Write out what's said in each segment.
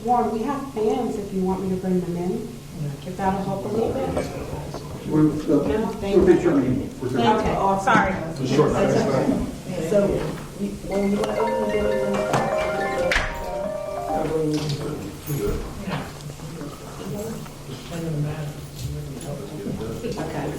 sworn. We have fans if you want me to bring them in, if that'll help a little bit. Repeat your name. Okay, sorry. So, when you want to open the doors, okay.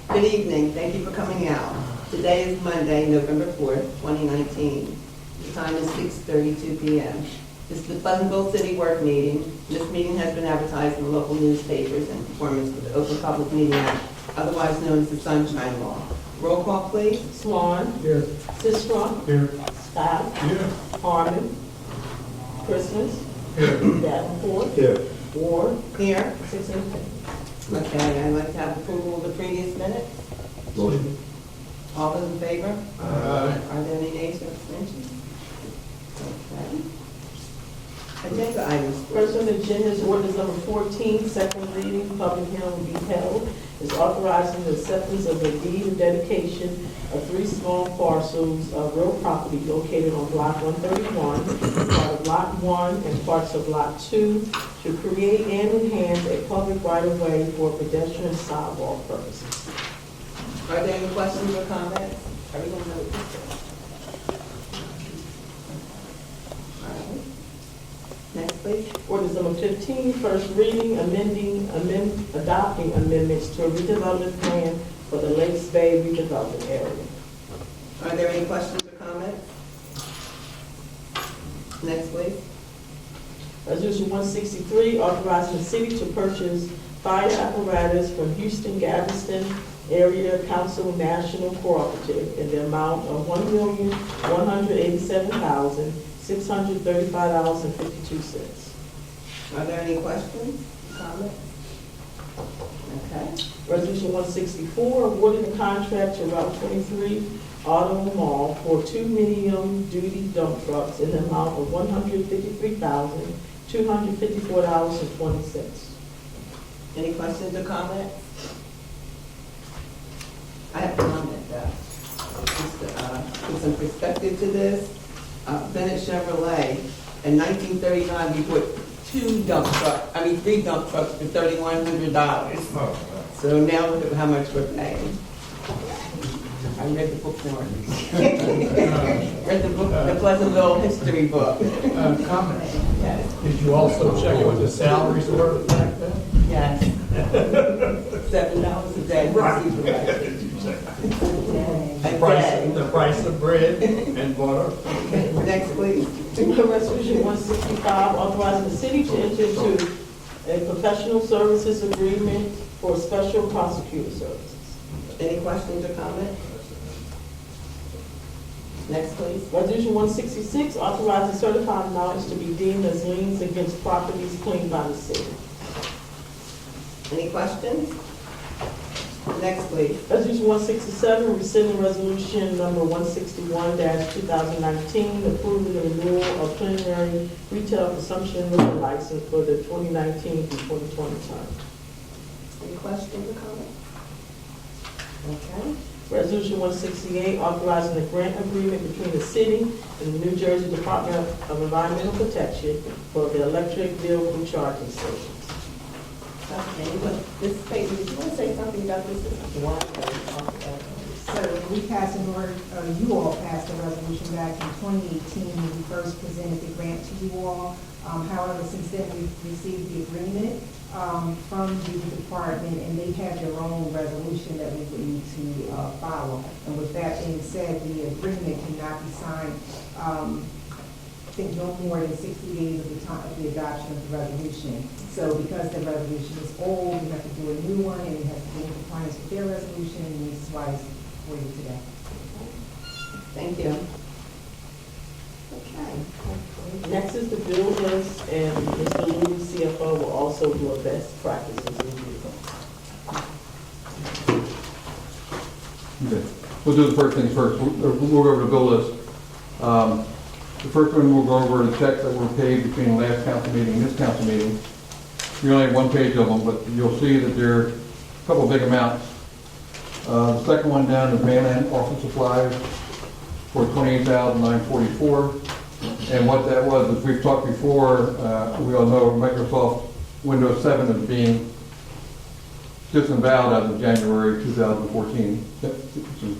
Good evening. Thank you for coming out. Today is Monday, November 4th, 2019. The time is 6:32 p.m. This is the Pleasantville City Work Meeting. This meeting has been advertised in the local newspapers in conformance with the Open Public Meeting Act, otherwise known as the Sunshine Law. Roll call, please. Swan. Here. Sistrum. Here. Scott. Here. Harmon. Christmas. Here. Davenport. Here. Ward. Here. 6 in favor. Okay, I'd like to have approval of the previous minutes. Motion. All those in favor? Aye. Are there any nays or abstentions? Okay. Agenda items. First on the agenda is ordinance number 14, second reading, public hearing will be held. Is authorizing the acceptance of the deed of dedication of 3 small parcels of real property located on block 131, part of lot 1 and parts of lot 2, to create and enhance a public right-of-way for pedestrian sidewalk purposes. Are there any questions or comments? Everyone know what this is? All right. Next, please. Ordinance number 15, first reading, adopting amendments to a redevelopment plan for the Lakes Bay redevelopment area. Are there any questions or comments? Next, please. Resolution 163, authorizing the city to purchase fire apparatus from Houston Galveston Area Council National Cooperative in the amount of $1,187,635.52. Are there any questions, comments? Okay. Resolution 164, awarding the contract to Route 23 Auto Mall for 2 medium-duty dump trucks in the amount of $153,254.20. Any questions or comments? I have a comment, just to put some perspective to this. Bennett Chevrolet, in 1939, we bought 3 dump trucks for $3,100. So now look at how much we're paying. I read the book more. Read the book, the Pleasantville history book. Comment. Yes, Did you also check what the salaries were back then? yes. $7 a day. Right. A day. The price of bread and butter. Next, please. Resolution 165, authorizing the city to enter into a professional services agreement for special prosecutor services. Any questions or comments? Next, please. Resolution 166, authorizing certified amounts to be deemed as liens against properties claimed by the city. Any questions? Next, please. Resolution 167, rescinding resolution number 161-2019, approving the renewal of preliminary retail consumption liquor license for the 2019 through 2020 term. Any questions or comments? Okay. Resolution 168, authorizing a grant agreement between the city and the New Jersey Department of Environmental Protection for the electric vehicle charging stations. Okay, but this page, did you want to say something about this? This is one that we talked about. So we passed an order, you all passed a resolution back in 2018 when we first presented the grant to you all. However, since then, we've received the agreement from the department, and they have their own resolution that we would need to follow. And with that being said, the agreement cannot be signed, I think no more than 60 days of the time of the adoption of the resolution. So because the resolution is old, we have to do a new one, and it has to be in compliance with their resolution, and this is why it's for you today. Thank you. Okay. Next is the bill list, and Mr. Louis, CFO, will also do a best practices review. Okay, we'll do the first things first. We'll go over the bill list. The first one, we'll go over the checks that were paid between the last council meeting and this council meeting. We only have 1 page of them, but you'll see that there are a couple of big amounts. The second one down is mail-in office supplies for $28,944. And what that was, as we've talked before, we all know Microsoft Windows 7 is being disavowed as of January 2014,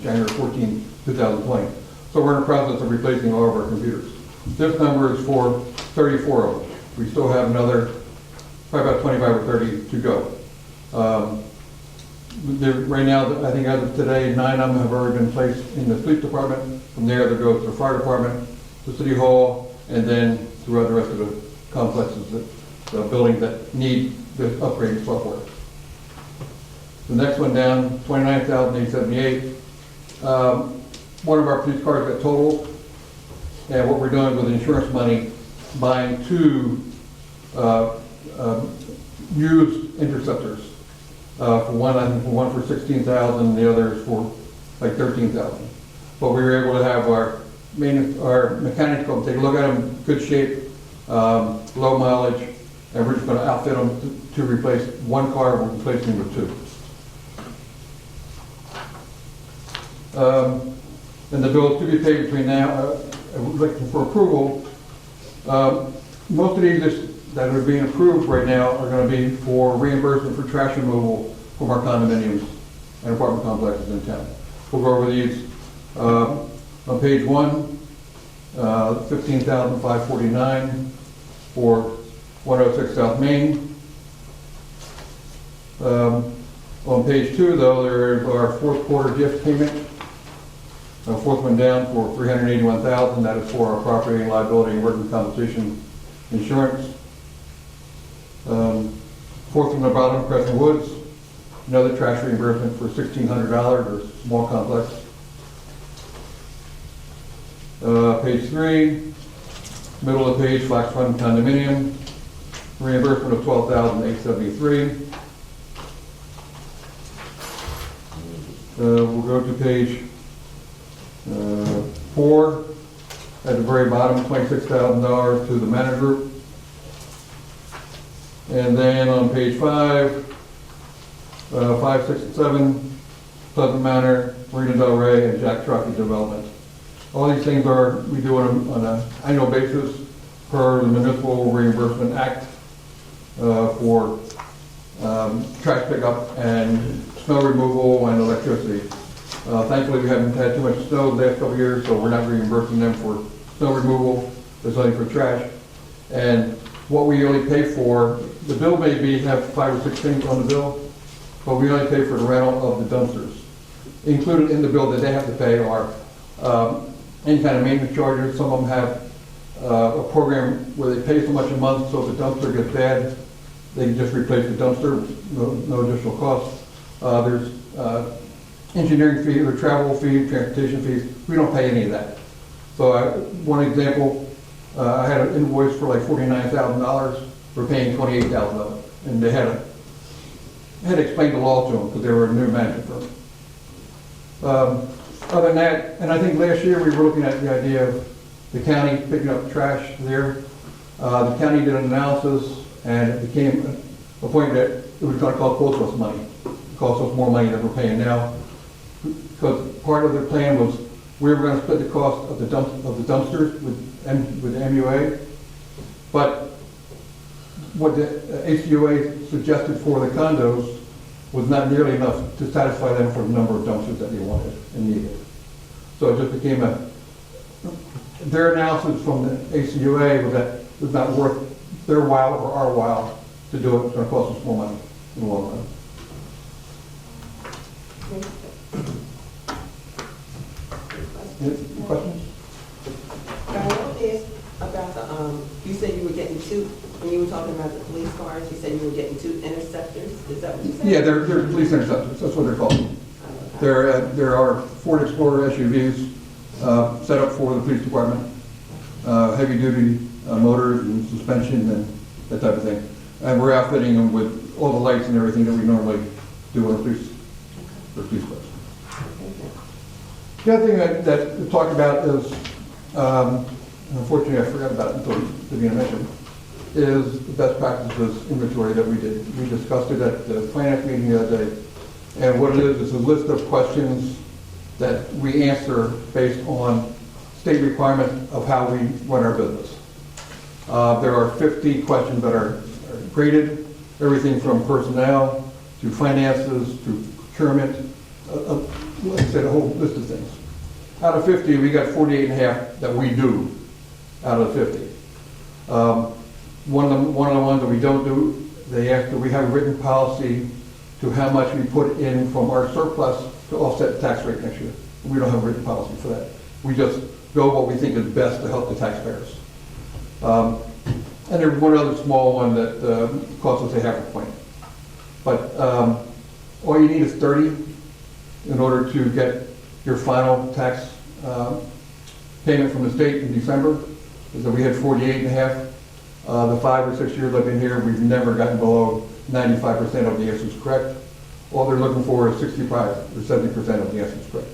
January 14, 2020. So we're in the process of replacing all of our computers. This number is for 34 of them. We still have another, probably about 25 or 30 to go. Right now, I think as of today, 9 of them have already been placed in the police department. From there, they go to the fire department, to City Hall, and then throughout the rest of the complexes, the buildings that need this upgraded software. The next one down, $29,878. One of our police cars got totaled, and what we're doing with insurance money, buying 2 used interceptors. For one, I think one for $16,000, the other is for like $13,000. But we were able to have our mechanics come take a look at them, good shape, low mileage, and we're just going to outfit them to replace one car. We're replacing with 2. And the bill to be paid between now, looking for approval. Most of these that are being approved right now are going to be for reimbursement for trash removal from our condominiums and apartment complexes in town. We'll go over these. On page 1, $15,549 for 106 South Main. On page 2, though, there is our fourth quarter gift payment. Fourth one down for $381,000. That is for our property and liability and workers' compensation insurance. Fourth from the bottom, Crescent Woods. Another trash reimbursement for $1,600 or small complex. Page 3, middle of the page, Fox Run Condominium. Reimbursement of $12,873. We'll go to page 4, at the very bottom, $26,000 to the Manor Group. And then on page 5, 5, 6, and 7, Pleasant Manor, Marina Del Rey, and Jack Truckee Development. All these things we do on an annual basis per the Municipal Reimbursement Act for trash pickup and snow removal and electricity. Thankfully, we haven't had too much snow the last couple of years, so we're not reimbursing them for snow removal. There's only for trash. And what we only pay for, the bill may have 5 or 6 things on the bill, but we only pay for the rental of the dumpsters. Included in the bill that they have to pay are any kind of maintenance charges. Some of them have a program where they pay so much a month, so if the dumpster gets bad, they can just replace the dumpster, no additional cost. There's engineering fee, or travel fee, transportation fees. We don't pay any of that. So one example, I had an invoice for like $49,000. We're paying $28,000 of it, and they had to explain the law to them because they were a new management firm. Other than that, and I think last year we were looking at the idea of the county picking up trash there. The county did an analysis, and it became a point that it was going to cost us money. It cost us more money than we're paying now. Because part of the plan was we were going to split the cost of the dumpsters with MUA, but what the HUA suggested for the condos was not nearly enough to satisfy them for the number of dumpsters that they wanted and needed. So it just became their analysis from the HUA was that it was not worth their while or our while to do it. It's going to cost us more money in the long run. Any questions? I want to ask about you said you were getting 2, when you were talking about the police cars, you said you were getting 2 interceptors, is that what you said? Yeah, they're police interceptors. That's what they're called. There are Ford Explorer SUVs set up for the police department, heavy duty motors and suspension and that type of thing. And we're outfitting them with all the lights and everything that we normally do on a police cars. The other thing that we talked about is, unfortunately I forgot about it until Vivian mentioned, is the best practices inventory that we did. We discussed it at the finance meeting the other day. And what it is a list of questions that we answer based on state requirement of how we run our business. There are 50 questions that are graded, everything from personnel to finances to procurement, like I said, a whole list of things. Out of 50, we got 48 and a half that we do out of the 50. One of the ones that we don't do, they ask that we have a written policy to how much we put in from our surplus to offset the tax rate next year. We don't have a written policy for that. We just go what we think is best to help the taxpayers. And there's one other small one that costs us a half a point. But all you need is 30 in order to get your final tax payment from the state in December. Is that we had 48 and a half. The 5 or 6 years I've been here, we've never gotten below 95% of the answers correct. All they're looking for is 65 or 70% of the answers correct.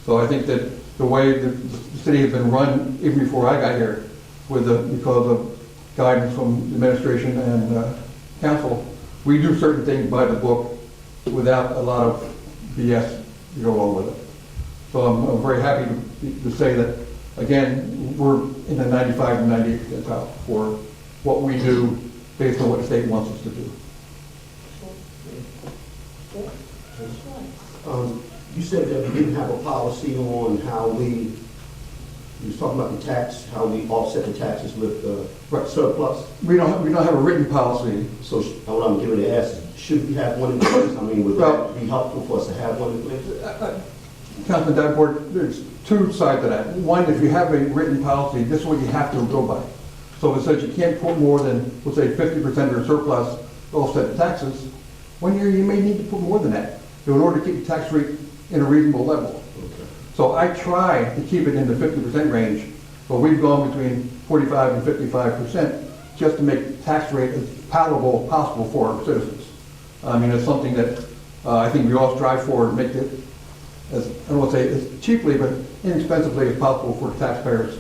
So I think that the way the city has been run, even before I got here, because of guidance from the administration and council, we do certain things by the book without a lot of BS to go along with it. So I'm very happy to say that, again, we're in the 95 and 98 percentile for what we do based on what the state wants us to do. You said that we didn't have a policy on how you was talking about the tax, how we offset the taxes with Right. surplus. We don't have a written policy. So what I'm giving to ask, should we have one in place? I mean, would that be helpful for us to have one in place? Councilman Davenport, there's two sides to that. One, if you have a written policy, this is what you have to go by. So if it says you can't put more than, let's say, 50% of your surplus to offset the taxes, one year you may need to put more than that in order to keep the tax rate in a reasonable level. Okay. So I try to keep it in the 50% range, but we've gone between 45 and 55% just to make the tax rate as palatable as possible for our citizens. I mean, it's something that I think we all strive for to make it as, I don't want to say as cheaply, but inexpensively as possible for taxpayers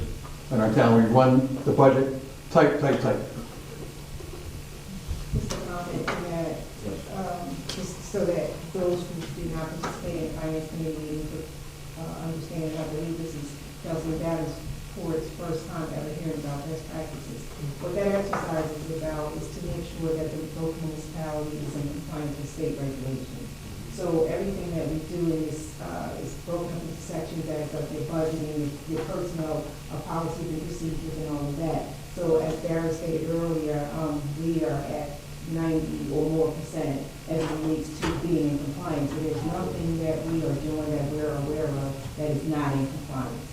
in our town. We run the budget tight. Just a comment in that, just so that those who do not participate in finance committee meetings would understand, I believe this is Councilman Davenport's first time ever hearing about best practices. What that exercise is about is to make sure that the local municipality is in compliance with state regulations. So everything that we do in this is broken up into sections that of your budgeting, your personnel, policies and procedures and all of that. So as Barry stated earlier, we are at 90 or more % as it relates to being in compliance. So there's nothing that we are doing that we're aware of that is not in compliance.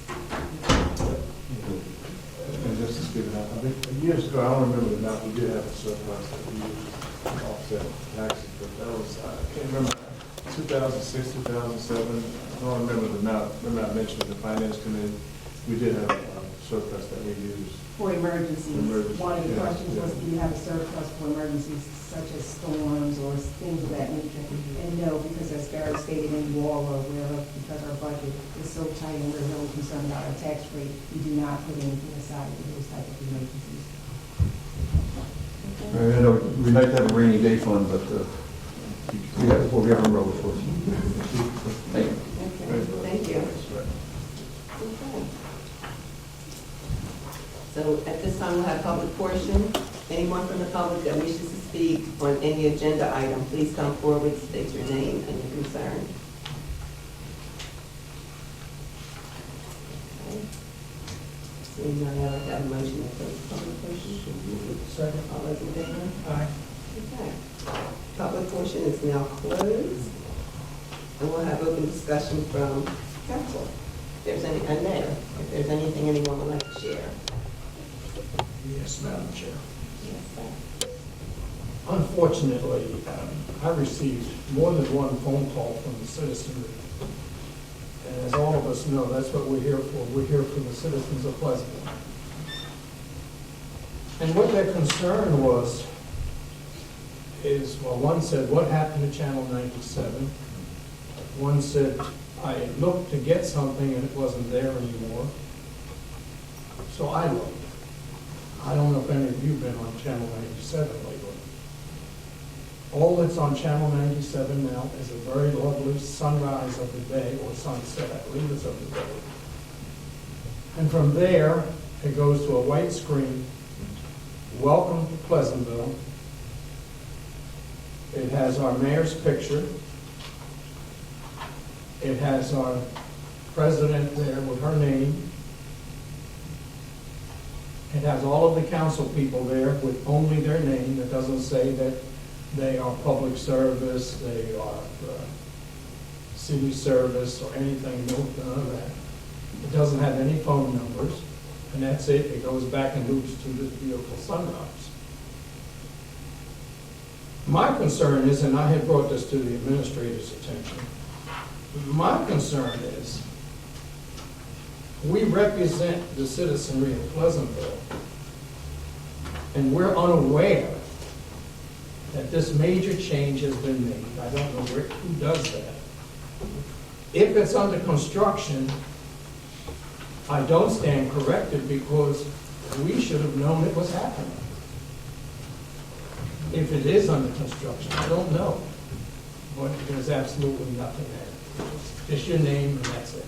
And just to speak out, I think years ago, I don't remember the amount, we did have a surplus that we used to offset taxes, but that was, I can't remember, 2006, 2007, I don't remember the amount. Remember I mentioned the finance committee, we did have a surplus that we used. For emergencies. Emergencies, One of the yeah, questions was, yeah. do you have a surplus for emergencies such as storms or things of that nature? And no, because as Barry stated, and you all are aware of, because our budget is so tight and we're really concerned about our tax rate, we do not put anything aside for those type of emergencies. I know we'd like to have a rainy day fund, but we have what we have on road for. Thank you. Okay, thank you. Okay. So at this time, we'll have public portion. Anyone from the public that wishes to speak on any agenda item, please come forward, state your name and your concern. Okay. Seeing none, I'd like to have a motion to close public portion. Second. All those in favor? Aye. Okay. Public portion is now closed. And we'll have open discussion from council. If there's any, and mayor, if there's anything anyone would like to share. Yes, Madam Chair. Yes, sir. Unfortunately, I received more than one phone call from the citizenry. And as all of us know, that's what we're here for. We're here for the citizens of Pleasantville. And what their concern is, well, one said, what happened to Channel 97? One said, I looked to get something and it wasn't there anymore. So I looked. I don't know if any of you have been on Channel 97 lately. All that's on Channel 97 now is a very lovely sunrise of the day, or sunset, I believe it's of the day. And from there, it goes to a white screen, welcome to Pleasantville. It has our mayor's picture. It has our president there with her name. It has all of the council people there with only their name. It doesn't say that they are public service, they are city service or anything, no, none of that. It doesn't have any phone numbers, and that's it. It goes back and loops to this beautiful sunrise. My concern is, and I had brought this to the administrator's attention, my concern is we represent the citizenry of Pleasantville, and we're unaware that this major change has been made. I don't know who does that. If it's under construction, I don't stand corrected because we should have known it was happening. If it is under construction, I don't know. But there's absolutely nothing there. Just your name and that's it.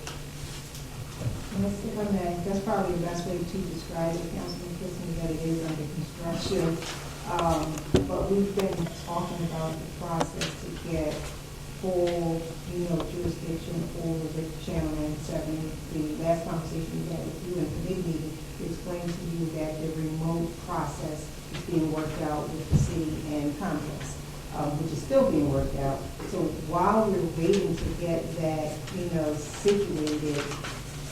If I may, that's probably the best way to describe it, Councilman Christie, that it is under construction. But we've been talking about the process to get full, jurisdiction over the Channel 97. The last conversation we had with you in the committee meeting explained to you that the remote process is being worked out with the city and Comcast, which is still being worked out. So while we're waiting to get that, situated,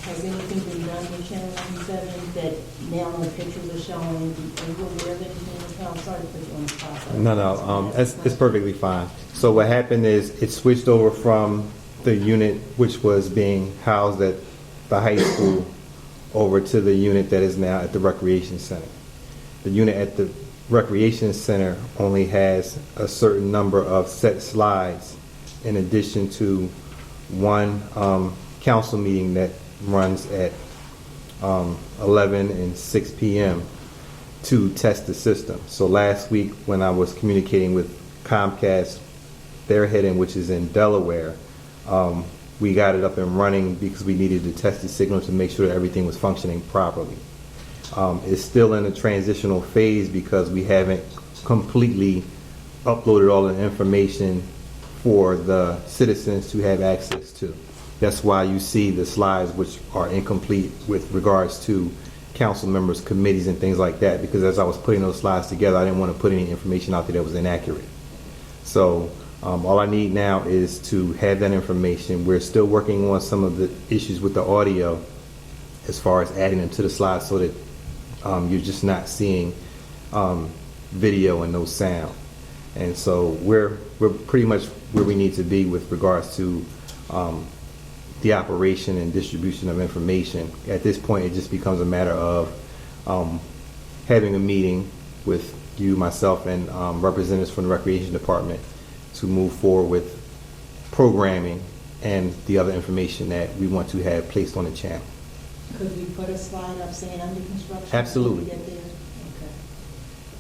has anything been done with Channel 97 that now the pictures are showing? Are you aware of anything? I'm sorry to put you on the spot. No, it's perfectly fine. So what happened is it switched over from the unit which was being housed at the high school over to the unit that is now at the recreation center. The unit at the recreation center only has a certain number of set slides in addition to one council meeting that runs at 11 and 6 p.m. to test the system. So last week when I was communicating with Comcast, their head end, which is in Delaware, we got it up and running because we needed to test the signal to make sure that everything was functioning properly. It's still in a transitional phase because we haven't completely uploaded all the information for the citizens to have access to. That's why you see the slides which are incomplete with regards to council members, committees, and things like that, because as I was putting those slides together, I didn't want to put any information out there that was inaccurate. So all I need now is to have that information. We're still working on some of the issues with the audio as far as adding them to the slides so that you're just not seeing video and no sound. And so we're pretty much where we need to be with regards to the operation and distribution of information. At this point, it just becomes a matter of having a meeting with you, myself, and representatives from the Recreation Department to move forward with programming and the other information that we want to have placed on the channel. Could we put a slide up saying under construction? Absolutely. When we get there? Okay.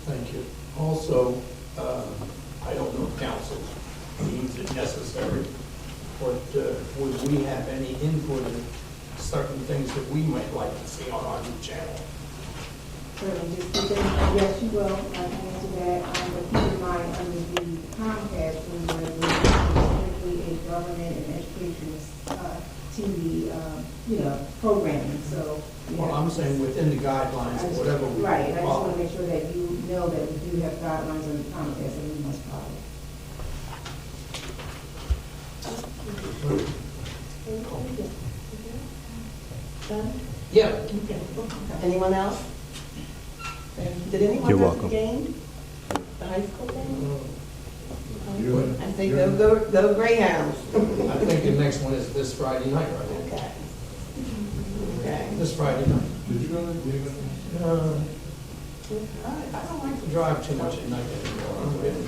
Thank you. Also, I don't know if council deems it necessary, but would we have any input in certain things that we might like to see on our new channel? Certainly, just keep in mind, yes, you will, I can answer that, but keep in mind, under the Comcast, we were strictly a government and educational TV, programming, so. Well, I'm saying within the guidelines or whatever we Right, I just want follow. to make sure that you know that we do have guidelines on Comcast that we must follow. Done? Yeah. Anyone else? Did anyone You're go to welcome. the game? The high school game? Good. I think go Greyhounds. I think the next one is this Friday night, right? Okay. Okay. This Friday night. Did you go there? I don't like to drive too much at night anymore. I'm really,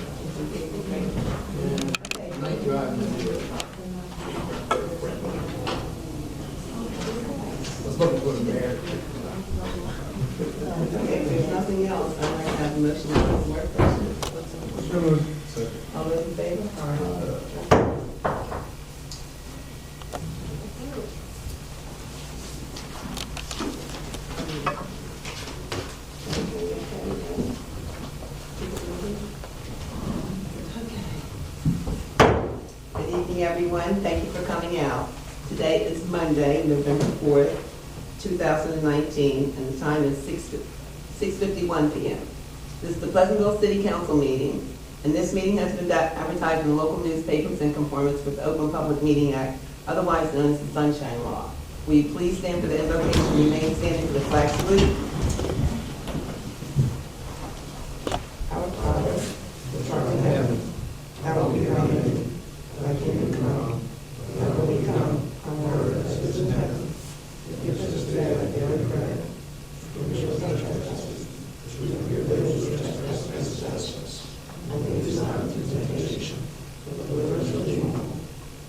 night driving is very friendly. Let's look for the mayor. Okay, if there's nothing else, I'd like to have a motion to close the work session. All those in favor? evening, everyone. Thank you for coming out. Today is Monday, November 4th, 2019, and the time is 6:51 p.m. This is the Pleasantville City Council meeting, and this meeting has been advertised in local newspapers in conformance with the Open Public Meeting Act, otherwise known as the Sunshine Law. Will you please stand for the invocation and remain standing for the flag salute? Our Father, which art in heaven, hallowed be thy name. Thy kingdom come, thy will be done, on earth as it is in heaven. Give us this day our daily bread. Forgive us our trespasses, as we forgive those who trespass against us. And lead us not into temptation, but deliver us from evil.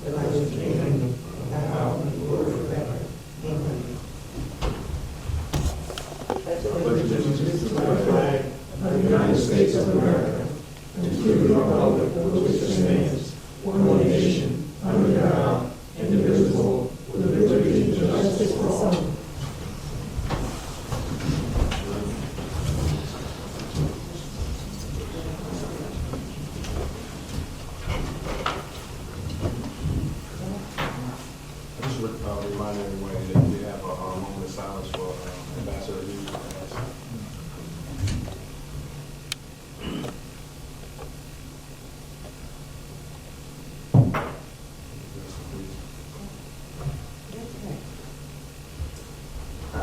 For thine is the kingdom, the power, and the glory forever. Amen. Of the United States of America, and to the republic for which it stands, one nation, under God, indivisible, with liberty and justice for all. I just remind everyone that we have a moment of silence for Ambassador Lee.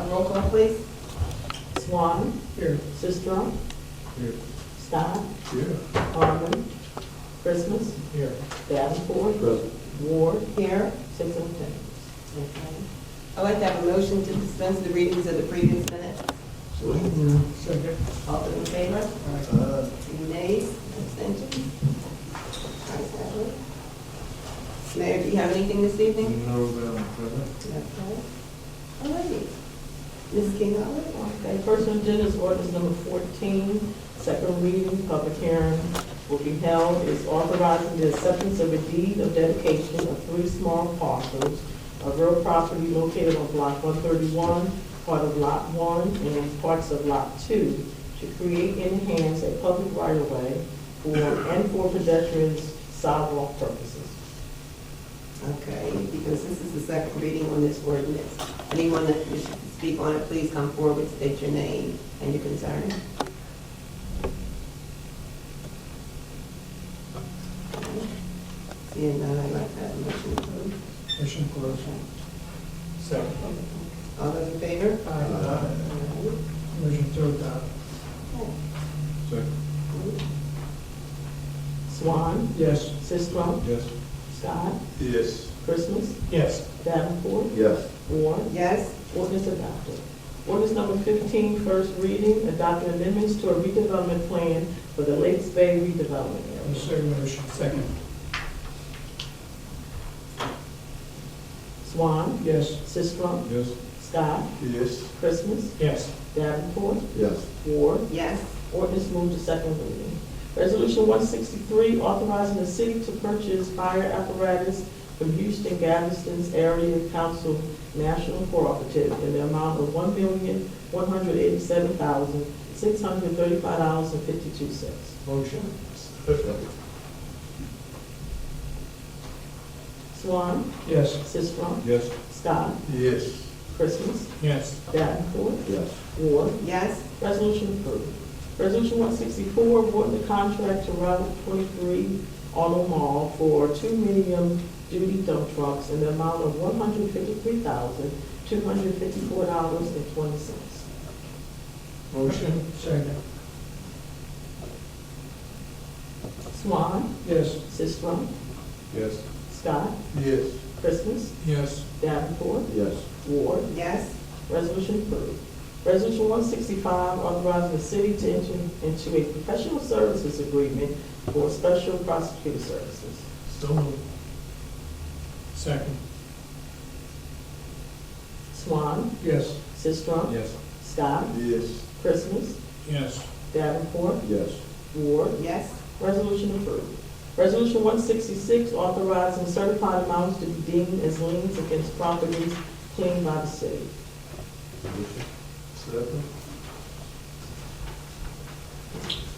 Roll call, please. Swan. Here. Sistrum. Here. Scott. Here. Harmon. Christmas. Here. Davenport. Present. Ward. Here. 6 in attendance. Okay. I'd like to have a motion to dispense the readings of the previous minutes. Second. All those in favor? Any nays? Abstentions? Ayes have it. Mayor, do you have anything this evening? No, Madam President. Okay. All righty. Mrs. King Howard? Okay, first on agenda is ordinance number 14, second reading, public hearing will be held, is authorizing the acceptance of a deed of dedication of 3 small parcels of real property located on block 131, part of lot 1, and parts of lot 2, to create and enhance a public right-of-way for pedestrians sidewalk purposes. Okay, because this is the second reading on this ordinance. Anyone that wishes to speak on it, please come forward, state your name and your concern. Seeing none, I'd like to have a motion to approve. Motion closed. Second. All those in favor? Motion to adopt. Second. Swan. Yes. Sistrum. Yes. Scott. Yes. Christmas. Yes. Davenport. Yes. Ward. Yes? Ordinance adopted. Ordinance number 15, first reading, adopting amendments to a redevelopment plan for the Lakes Bay redevelopment area. Second motion. Second. Swan. Yes. Sistrum. Yes. Scott. Yes. Christmas. Yes. Davenport. Yes. Ward. Yes? Ordinance moved to second reading. Resolution 163, authorizing the city to purchase fire apparatus from Houston Galveston's Area Council National Cooperative in the amount of $1,187,635.52. Motion. Swan. Yes. Sistrum. Yes. Scott. Yes. Christmas. Yes. Davenport. Yes. Ward. Yes? Resolution approved. Resolution 164, awarding the contract to Route 23 Auto Mall for 2 medium-duty dump trucks in the amount of $153,254.20. Motion. Second. Swan. Yes. Sistrum. Yes. Scott. Yes. Christmas. Yes. Davenport. Yes. Ward. Yes? Resolution approved. Resolution 165, authorizing the city to enter into a professional services agreement for special prosecutor services. So moved. Second. Swan. Yes. Sistrum. Yes. Scott. Yes. Christmas. Yes. Davenport. Yes. Ward. Yes? Resolution approved. Resolution 166, authorizing certified amounts to be deemed as liens against properties claimed by the city. Second.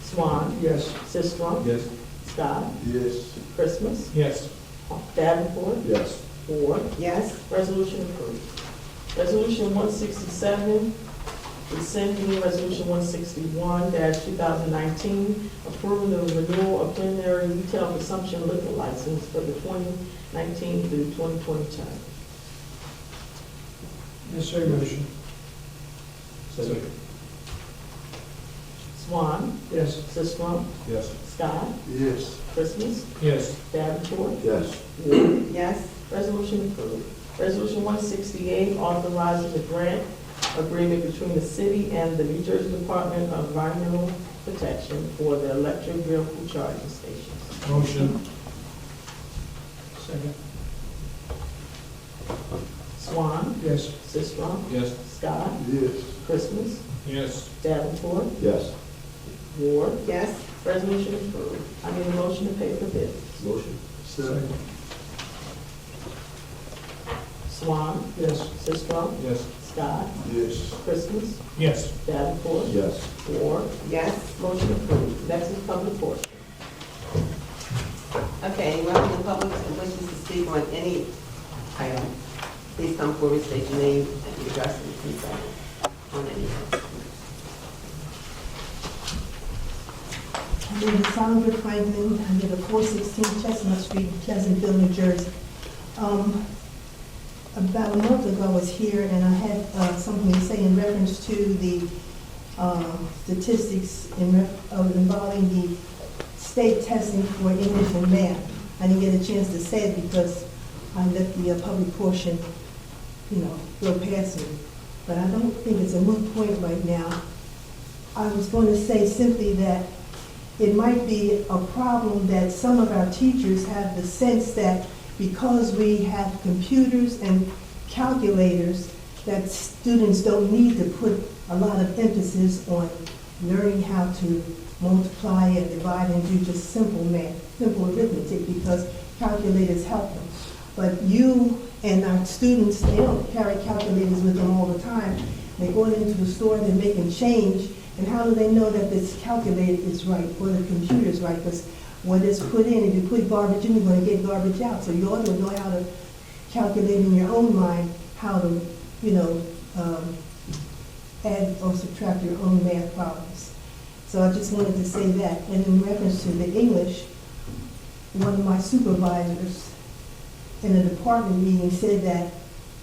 Swan. Yes. Sistrum. Yes. Scott. Yes. Christmas. Yes. Davenport, Yes. Ward. Yes. Resolution approved. Resolution 167, rescinding Resolution 161-2019, approving the renewal of preliminary retail consumption liquor license for the 2019 through 2020 term. Necessary motion. Second. Swan, Yes. Sistrum, Yes. Scott, Yes. Christmas, Yes. Davenport, Yes. Ward. Yes. Resolution approved. Resolution 168, authorizing the grant agreement between the city and the New Jersey Department of Environmental Protection for the electric vehicle charging stations. Motion. Second. Swan, Yes. Sistrum, Yes. Scott, Yes. Christmas, Yes. Davenport, Yes. Ward. Yes. Resolution approved. I need a motion to pay for bills. Motion. Second. Swan, Yes. Sistrum, Yes. Scott, Yes. Christmas, Yes. Davenport, Yes. Ward. Yes. Motion approved. Next is public portion. Okay, anyone in the public who wishes to speak on any item, please come forward, state your name and your address and consent on any item. My name is Sandra Franklin. I live at 416 Chestnut Street, Pleasantville, New Jersey. About a month ago, I was here and I had something to say in reference to the statistics involving the state testing for English and math. I didn't get a chance to say it because I let the public portion, go past me. But I don't think it's a moot point right now. I was going to say simply that it might be a problem that some of our teachers have the sense that because we have computers and calculators, that students don't need to put a lot of emphasis on learning how to multiply and divide and do just simple math, simple arithmetic, because calculators help them. But you and our students, they don't carry calculators with them all the time. They go into the store and they're making change, and how do they know that this calculator is right or the computer is right? Because what is put in, if you put garbage in, you're going to get garbage out. So you ought to know how to calculate in your own mind how to, add or subtract your own math problems. So I just wanted to say that. And in reference to the English, one of my supervisors in a department meeting said that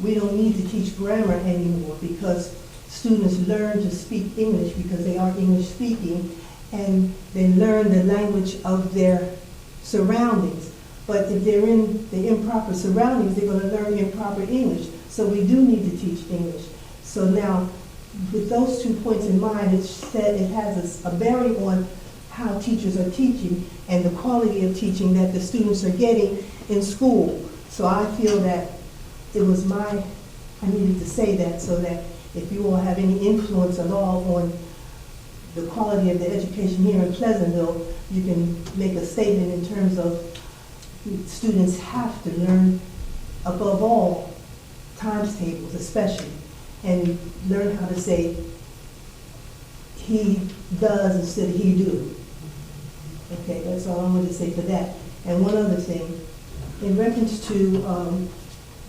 we don't need to teach grammar anymore because students learn to speak English because they are English speaking, and they learn the language of their surroundings. But if they're in the improper surroundings, they're going to learn improper English. So we do need to teach English. So now, with those 2 points in mind, it has a bearing on how teachers are teaching and the quality of teaching that the students are getting in school. So I feel that I needed to say that so that if you all have any influence at all on the quality of the education here in Pleasantville, you can make a statement in terms of students have to learn, above all, times tables especially, and learn how to say he does instead of he do. Okay, that's all I wanted to say for that. And one other thing, in reference to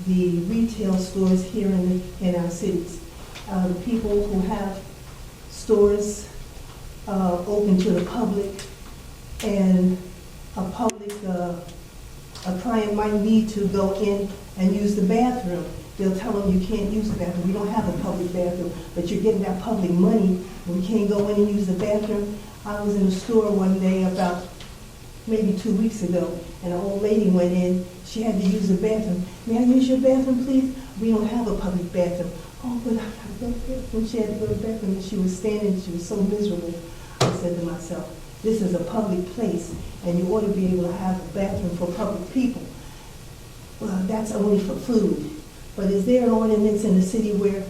the retail stores here in our cities, the people who have stores open to the public, and a client might need to go in and use the bathroom. They'll tell them you can't use the bathroom. We don't have a public bathroom, but you're getting that public money and we can't go in and use the bathroom. I was in a store one day about maybe 2 weeks ago, and an old lady went in. She had to use the bathroom. May I use your bathroom, please? We don't have a public bathroom. Oh, but I gotta go to the bathroom. She had to go to the bathroom, and she was standing. She was so miserable. I said to myself, this is a public place, and you ought to be able to have a bathroom for public people. Well, that's only for food. But is there an ordinance in the city where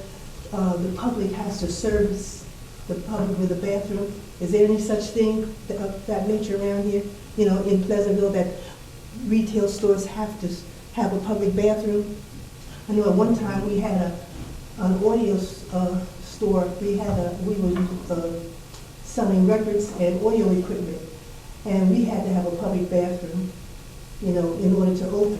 the public has to service the public with a bathroom? Is there any such thing of that nature around here? In Pleasantville, that retail stores have to have a public bathroom? I know at one time we had an audio store. We were selling records and audio equipment, and we had to have a public bathroom. you know, in order to open.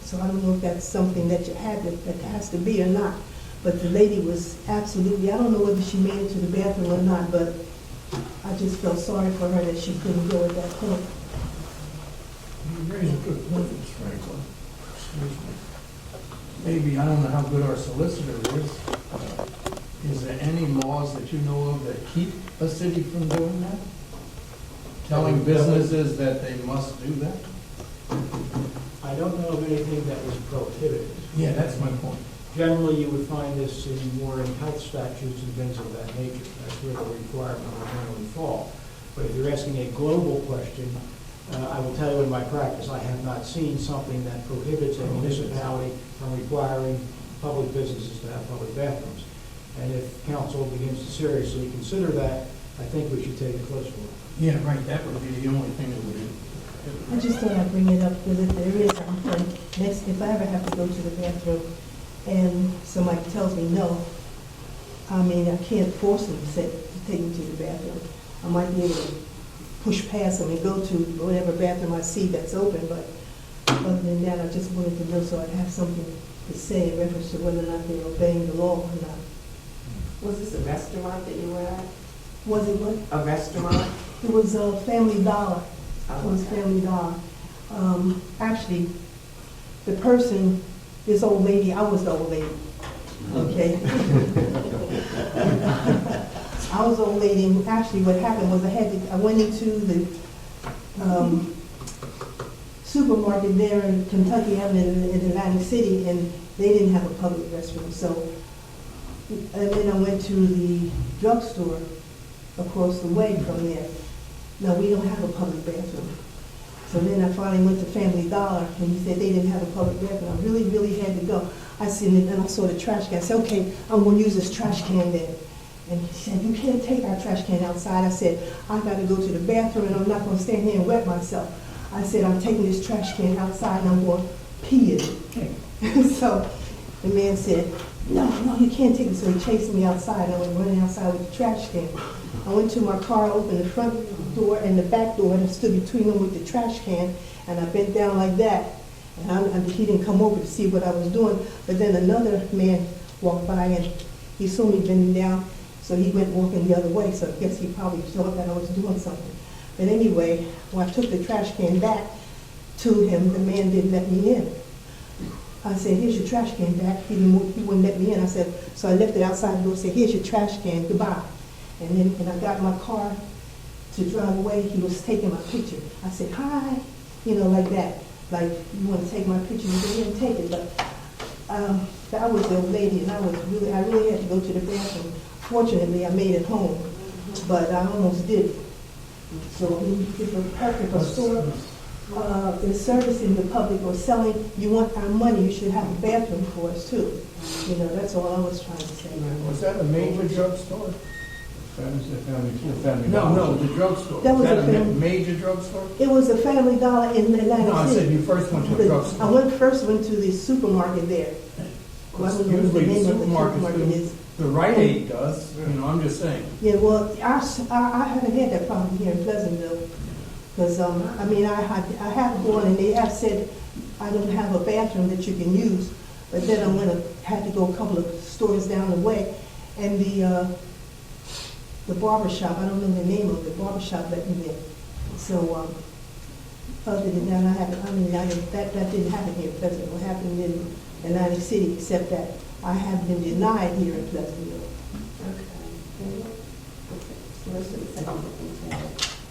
So I don't know if that's something that you had, that has to be or not. But the lady was absolutely, I don't know whether she made it to the bathroom or not, but I just felt sorry for her that she couldn't go at that point. You raise a good point, Ms. Franklin. Excuse me. Maybe, I don't know how good our solicitor is. Is there any laws that you know of that keep a city from doing that? Telling businesses that they must do that? I don't know of anything that was prohibited. Yeah, that's my point. Generally, you would find this more in health statutes and things of that nature. That's where the requirement would generally fall. But if you're asking a global question, I will tell you in my practice, I have not seen something that prohibits a municipality from requiring public businesses to have public bathrooms. And if council begins to seriously consider that, I think we should take a close look. Yeah, right, that would be the only thing that would. I just thought I'd bring it up because if there is, next, if I ever have to go to the bathroom and somebody tells me no, I mean, I can't force them to take me to the bathroom. I might be able to push past them and go to whatever bathroom I see that's open, but other than that, I just wanted to know so I'd have something to say in reference to whether or not they're obeying the law or not. Was this a restaurant that you were at? Was it what? A restaurant? It was Family Dollar. Oh, It was okay. Family Dollar. Actually, the person, this old lady, I was the old lady, okay? I was the old lady, and actually what happened was I went into the supermarket there in Kentucky Avenue in Atlantic City, and they didn't have a public restroom, so, and then I went to the drugstore across the way from there. No, we don't have a public bathroom. So then I finally went to Family Dollar, and he said they didn't have a public bathroom. I really, really had to go. I said, and I saw the trash can. I said, okay, I'm going to use this trash can then. And he said, you can't take our trash can outside. I said, I got to go to the bathroom, and I'm not going to stand here and wet myself. I said, I'm taking this trash can outside, and I'm going to pee in it. So the man said, no, you can't take it. So he chased me outside, and I went running outside with the trash can. I went to my car, opened the front door and the back door, and I stood between them with the trash can, and I bent down like that. And he didn't come over to see what I was doing, but then another man walked by, and he saw me bending down, so he went walking the other way, so I guess he probably thought that I was doing something. But anyway, when I took the trash can back to him, the man didn't let me in. I said, here's your trash can back. He wouldn't let me in. I said, so I left it outside the door, said, here's your trash can, goodbye. And then when I got in my car to drive away, he was taking my picture. I said, hi, like that. Like, you want to take my picture? He didn't take it, but that was the old lady, and I really had to go to the bathroom. Fortunately, I made it home, but I almost did. So if a store is servicing the public or selling, you want our money, you should have a bathroom for us too. That's all I was trying to say. Was that a major drugstore? Family No, Dollar. the drugstore. That was that a a family- major drugstore? It was a Family Dollar in Atlantic No, I City. said you first went to a I drugstore. first went to the supermarket there. Well, I don't know what the Usually the name of the supermarkets supermarket do, is. the Rite Aid does, I'm just saying. Yeah, well, I haven't had that problem here in Pleasantville. Because, I have gone and they have said I don't have a bathroom that you can use. But then I had to go a couple of stores down the way. And the barber shop, I don't know the name of the barber shop let me in. So, other than that, that didn't happen here in Pleasantville. It happened in Atlantic City, except that I have been denied here in Pleasantville.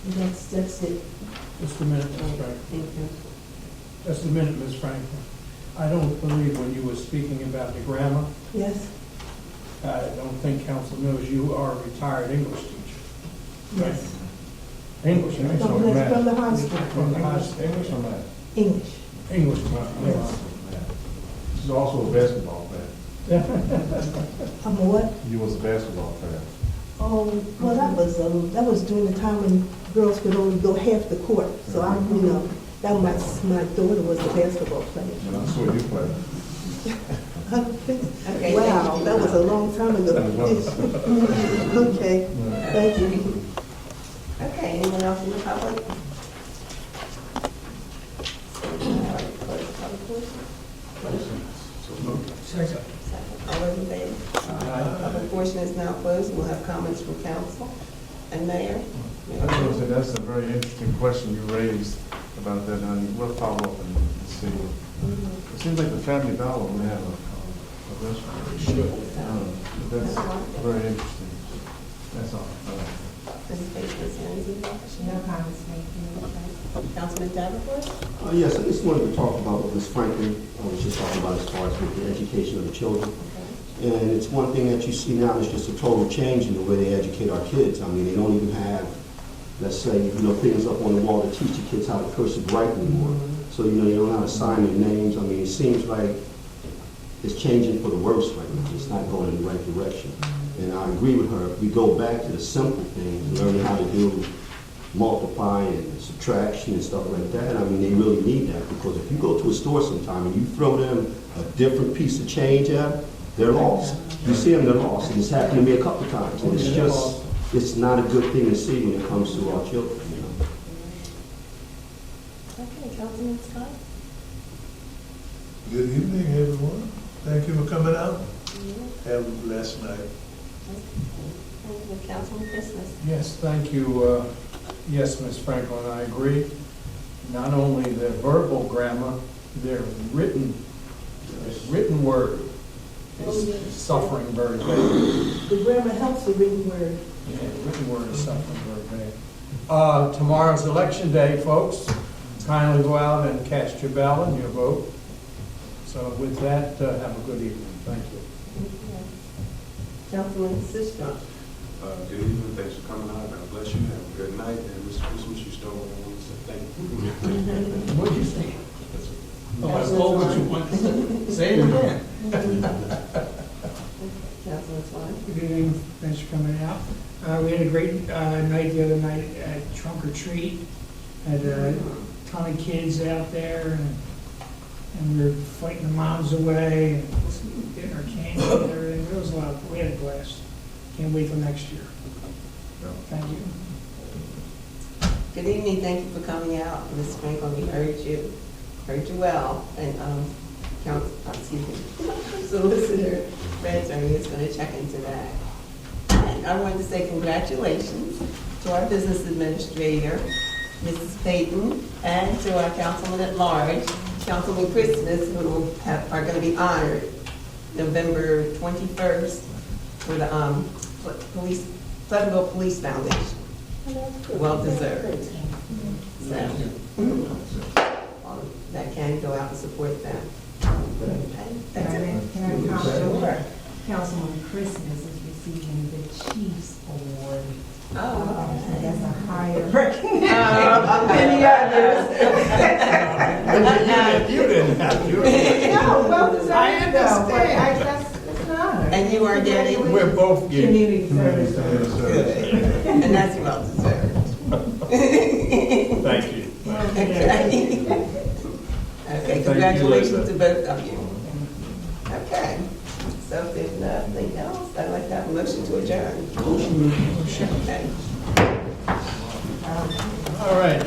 And that's it. Just a minute, Ms. Franklin. Thank you. Just a minute, Ms. Franklin. I don't believe when you were speaking about the grammar, Yes, I don't think council knows you are a retired English teacher. yes. English, From the high school. From the high school. English or math? English. English teacher, yes. She's also a basketball fan. I'm a what? You was a basketball fan. Oh, well, that was during the time when girls could only go half the court. So that was my daughter was a basketball player. And I saw you play. Okay, Wow, thank you. that was a long time ago. Okay, thank you. Okay, anyone else in the public? portion? Second. All those in favor? Public portion is now closed. We'll have comments from council and mayor. That's a very interesting question you raised about that, and we'll follow up and see. It seems like the Family Dollar would have a restaurant. They should. That's very interesting. That's all. Mrs. Baker, is there anything else? No comments made. Councilman Davenport? Yes, I just wanted to talk about what Ms. Franklin was just talking about as far as with the education of the children. And it's one thing that you see now, is just a total change in the way they educate our kids. I mean, they don't even have, let's say, things up on the wall to teach the kids how to cursive write anymore. So, you don't know how to sign their names. I mean, it seems like it's changing for the worse right now. It's not going in the right direction. And I agree with her. If we go back to the simple things, learning how to do multiply and subtraction and stuff like that, I mean, they really need that, because if you go to a store sometime and you throw them a different piece of change at, they're lost. You see them, they're lost. And it's happened to me a couple of times. And it's not a good thing to see when it comes to our children, Okay, Councilman Scott? Good evening, everyone. Thank you for coming out. Have a blessed night. And Councilman Christmas? Yes, thank you. Yes, Ms. Franklin, I agree. Not only their verbal grammar, their written word is suffering very bad. The grammar helps the written word. Yeah, the written word is suffering very bad. Tomorrow's election day, folks. Kindly go out and cast your ballot and your vote. So with that, have a good evening. Thank you. Councilman Sistrum? Good evening, thanks for coming out, God bless you, have a good night, and Mr. Christmas, you stole what I wanted to say, thank you. What'd you say? Oh, I stole what you wanted to say. Say it again. Councilman Swan? Good evening, thanks for coming out. We had a great night the other night at Trunk or Treat. Had a ton of kids out there, and we were fighting the moms away, and getting our candy and everything. It was a lot. We had a blast. Can't wait till next year. Thank you. Good evening, thank you for coming out. Ms. Franklin, we heard you well, and Solicitor Redstone is going to check into that. And I wanted to say congratulations to our business administrator, Mrs. Payton, and to our councilman at large, Councilman Christmas, who are going to be honored November 21st for the Pleasantville Police Foundation. Well deserved. So, that can go out and support them. That's it. Can I comment? Councilman Christmas is receiving the Chiefs Award. Oh, So that's a higher recognition. Many others. You didn't have to. No, well deserved I though, but understand. that's an honor. And you are getting We're both getting. Community service. good, and that's well deserved. Thank you. Okay, congratulations to both of you. Okay, so if there's nothing else, I'd like to have a motion to adjourn. Okay. All right.